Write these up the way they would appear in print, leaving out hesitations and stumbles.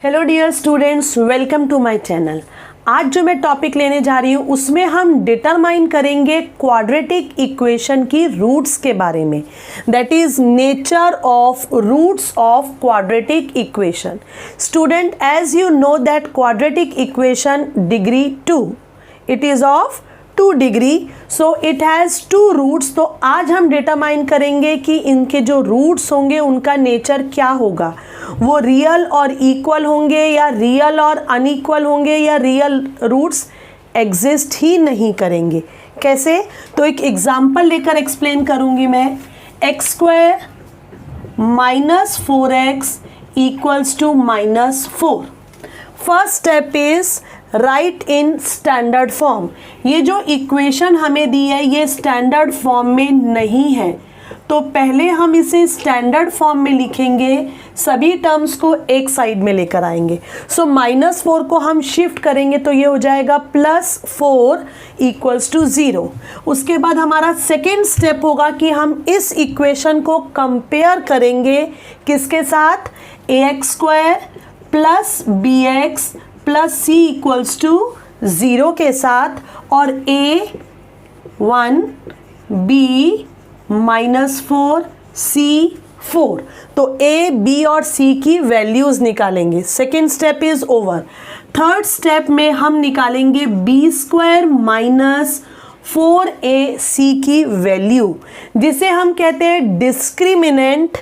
Hello dear students, welcome to my channel. आज जो मैं टॉपिक लेने जा रही हूँ उसमें हम डिटरमाइन करेंगे क्वाड्रेटिक इक्वेशन की रूट्स के बारे में, that is nature of roots of quadratic equation. Student, as you know that quadratic equation degree 2, it is of 2 degree, so it has 2 roots. तो आज हम डिटरमाइन करेंगे कि इनके जो रूट्स होंगे उनका नेचर क्या होगा, वो रियल और इक्वल होंगे या रियल और अनइक्वल होंगे या रियल रूट्स एग्जिस्ट ही नहीं करेंगे। कैसे? तो एक एग्जाम्पल लेकर एक्सप्लेन करूंगी मैं। x² - 4x = -4। First step is right in standard form. ये जो इक्वेशन हमें दी है ये स्टैंडर्ड फॉर्म में नहीं है, तो पहले हम इसे स्टैंडर्ड फॉर्म में लिखेंगे, सभी टर्म्स को एक साइड में लेकर आएंगे। सो -4 को हम शिफ्ट करेंगे तो ये हो जाएगा +4 = 0। उसके बाद हमारा सेकेंड स्टेप होगा कि हम इस इक्वेशन को कंपेयर करेंगे किसके साथ, ax² + bx + c = 0 के साथ, और a1 b -4 c 4। तो a, b और c की वैल्यूज निकालेंगे। Second step is over. Third step में हम निकालेंगे b² - 4ac की वैल्यू, जिसे हम कहते हैं discriminant,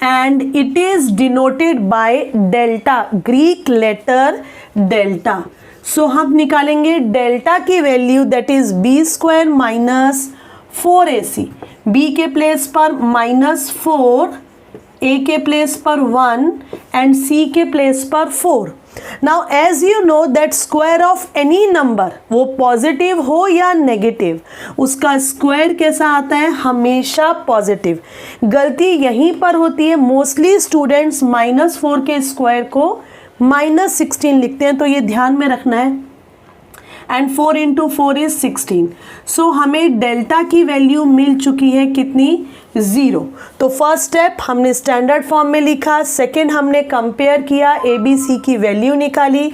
and it is denoted by delta, Greek letter delta. So हम निकालेंगे डेल्टा की value, that is b² - 4ac। b के प्लेस पर -4, a के प्लेस पर 1 एंड c के प्लेस पर 4। Now as you know that square of any number, वो पॉजिटिव हो या नेगेटिव, उसका स्क्वायर कैसा आता है, हमेशा पॉजिटिव। गलती यहीं पर होती है, मोस्टली स्टूडेंट्स -4 के स्क्वायर को -16 लिखते हैं, तो ये ध्यान में रखना है। एंड 4 × 4 = 16। सो हमें डेल्टा की वैल्यू मिल चुकी है कितनी, 0। तो फर्स्ट स्टेप हमने स्टैंडर्ड फॉर्म में लिखा, सेकेंड हमने कंपेयर किया, ए बी सी की वैल्यू निकाली,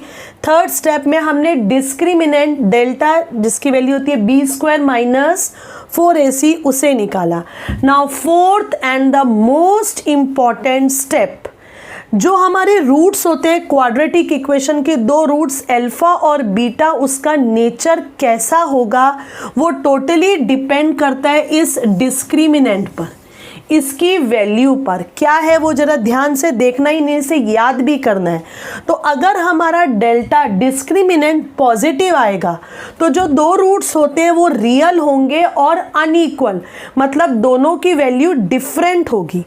थर्ड स्टेप में हमने डिस्क्रिमिनेंट डेल्टा जिसकी वैल्यू होती है b² - 4ac उसे निकाला। Now fourth and the most important step, जो हमारे रूट्स होते हैं क्वाड्रेटिक इक्वेशन के, 2 रूट्स अल्फा और बीटा, उसका नेचर कैसा होगा वो टोटली डिपेंड करता है इस डिस्क्रिमिनेंट पर, इसकी वैल्यू पर। क्या है वो जरा ध्यान से देखना ही नहीं, इसे याद भी करना है। तो अगर हमारा डेल्टा डिस्क्रिमिनेंट पॉजिटिव आएगा तो जो 2 रूट्स होते हैं वो रियल होंगे और अनइक्वल, मतलब दोनों की वैल्यू डिफरेंट होगी।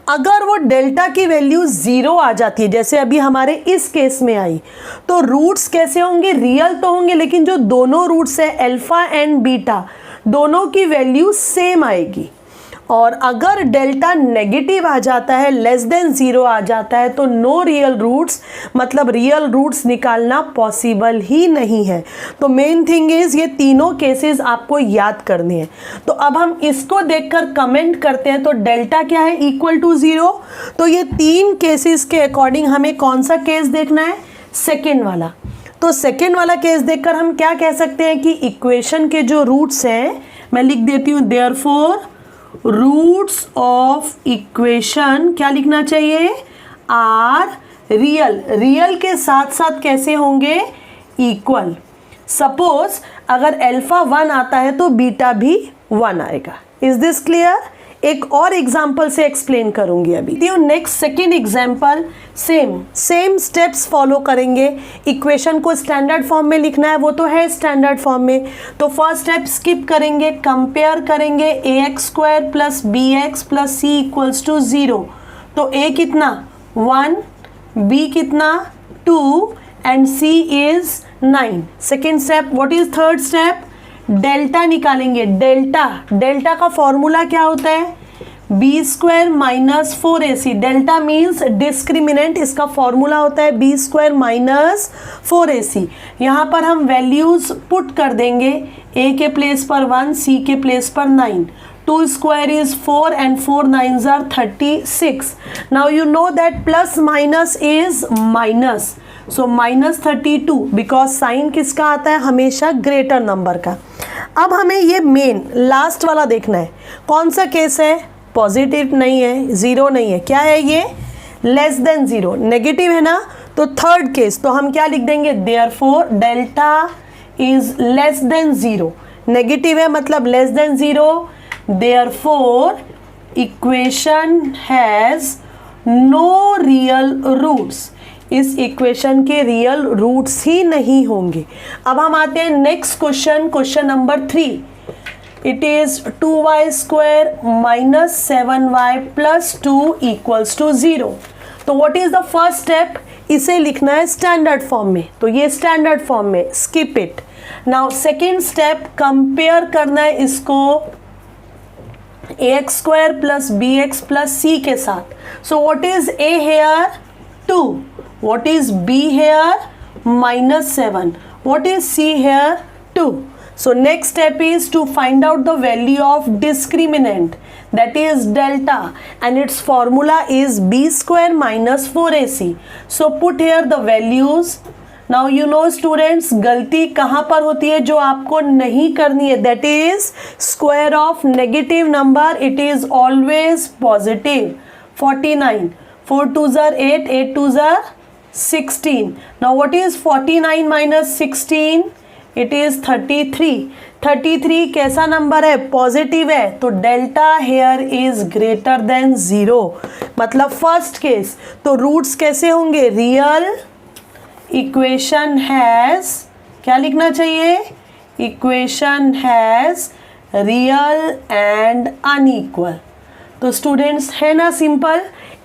अगर वो डेल्टा की वैल्यू 0 आ जाती है, जैसे अभी हमारे इस केस में आई, तो रूट्स कैसे होंगे, रियल तो होंगे, लेकिन जो दोनों रूट्स है अल्फा एंड बीटा, दोनों की वैल्यू सेम आएगी। और अगर डेल्टा नेगेटिव आ जाता है, <0 आ जाता है, तो नो रियल रूट्स, मतलब रियल रूट्स निकालना पॉसिबल ही नहीं है। तो मेन थिंग इज ये तीनों केसेस आपको याद करने हैं। तो अब हम इसको देखकर कमेंट करते हैं, तो डेल्टा क्या है, = 0। तो ये 3 केसेस के अकॉर्डिंग हमें कौन सा केस देखना है, सेकेंड वाला। तो सेकेंड वाला केस देखकर हम क्या कह सकते हैं कि इक्वेशन के जो रूट्स हैं, मैं लिख देती हूँ, देयरफॉर रूट्स ऑफ इक्वेशन, क्या लिखना चाहिए, आर रियल। रियल के साथ साथ कैसे होंगे, इक्वल। सपोज अगर अल्फा 1 आता है तो बीटा भी 1 आएगा। Is this clear? एक और एग्जाम्पल से एक्सप्लेन करूंगी अभी। Next second example, same steps follow करेंगे। इक्वेशन को स्टैंडर्ड फॉर्म में लिखना है, वो तो है स्टैंडर्ड फॉर्म में, तो फर्स्ट स्टेप स्किप करेंगे, कंपेयर करेंगे ax² + bx + c = 0। तो a कितना, 1, b कितना, 2 and c is 9। Second step, what is third step, delta निकालेंगे। डेल्टा का फॉर्मूला क्या होता है, b² - 4ac। Delta means discriminant, इसका फॉर्मूला होता है b² - 4ac। यहाँ पर हम वैल्यूज पुट कर देंगे, a के प्लेस पर 1, c के प्लेस पर 9। 2 square is 4 and 4 9s are 36. Now you know that plus minus is minus, so minus 32 because sign किसका आता है, हमेशा ग्रेटर नंबर का। अब हमें ये मेन लास्ट वाला देखना है, कौन सा केस है, पॉजिटिव नहीं है, ज़ीरो नहीं है, क्या है ये, लेस देन ज़ीरो, नेगेटिव है ना, तो थर्ड केस, तो हम क्या लिख देंगे, therefore delta is less than zero, negative है मतलब less than zero, therefore equation has no real roots, इस इक्वेशन के रियल रूट्स ही नहीं होंगे। अब हम आते हैं next question, question number 3। It is 2y square minus 7y plus 2 equals to 0। तो what is the first step, इसे लिखना है स्टैंडर्ड फॉर्म में, तो ये स्टैंडर्ड फॉर्म में, skip it. Now second step, compare करना है इसको ax square plus bx plus c के साथ। So what is a here, 2, what is b here, minus 7, what is c here, 2. So next step is to find out the value of discriminant, that is delta, and its formula is b square minus 4ac. So put here the values. Now you know students, गलती कहाँ पर होती है जो आपको नहीं करनी है, that is square of negative number, it is always positive। 49, 4 2s are 8, 8 2s are 16. Now what is 49 minus 16? It is 33. 33 कैसा नंबर है, पॉजिटिव है, तो delta here is greater than 0, मतलब फर्स्ट केस। तो रूट्स कैसे होंगे, रियल, इक्वेशन हैज, क्या लिखना चाहिए, equation has real and unequal. तो स्टूडेंट्स है ना सिंपल।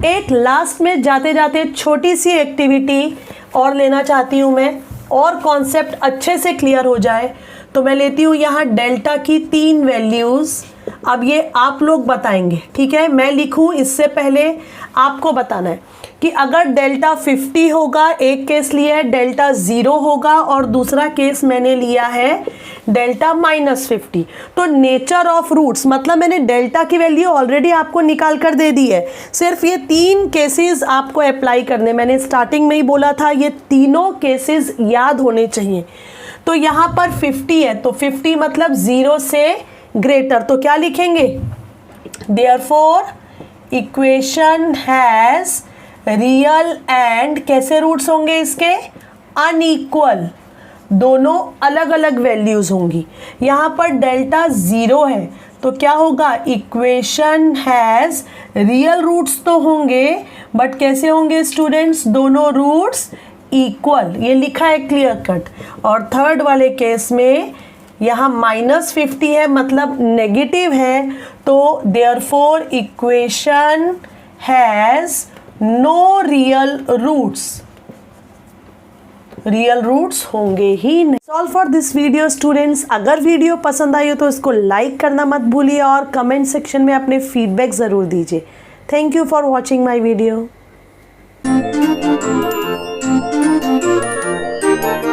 एक लास्ट में जाते जाते छोटी सी एक्टिविटी और लेना चाहती हूँ मैं, और कॉन्सेप्ट अच्छे से क्लियर हो जाए, तो मैं लेती हूँ यहाँ डेल्टा की 3 वैल्यूज़। अब ये आप लोग बताएंगे, ठीक है, मैं लिखूँ इससे पहले आपको बताना है कि अगर डेल्टा 50 होगा, एक केस लिया है डेल्टा 0 होगा, और दूसरा केस मैंने लिया है डेल्टा -50। तो नेचर ऑफ रूट्स, मतलब मैंने डेल्टा की वैल्यू ऑलरेडी आपको निकाल कर दे दी है, सिर्फ ये 3 केसेस आपको अप्लाई करने, मैंने स्टार्टिंग में ही बोला था ये तीनों केसेस याद होने चाहिए। तो यहाँ पर 50 है, तो 50 मतलब 0 से ग्रेटर, तो क्या लिखेंगे, therefore equation has real and, कैसे रूट्स होंगे इसके, अनइक्वल, दोनों अलग अलग वैल्यूज होंगी। यहाँ पर डेल्टा 0 है, तो क्या होगा, इक्वेशन हैज़ रियल रूट्स तो होंगे, बट कैसे होंगे स्टूडेंट्स, दोनों रूट्स इक्वल, ये लिखा है क्लियर कट। और थर्ड वाले केस में यहाँ -50 है, मतलब नेगेटिव है, तो therefore equation has no real roots, real roots होंगे ही नहीं। Solve for this video students. अगर वीडियो पसंद आई हो तो इसको लाइक करना मत भूलिए और कमेंट सेक्शन में अपने फीडबैक ज़रूर दीजिए। Thank you for watching my video.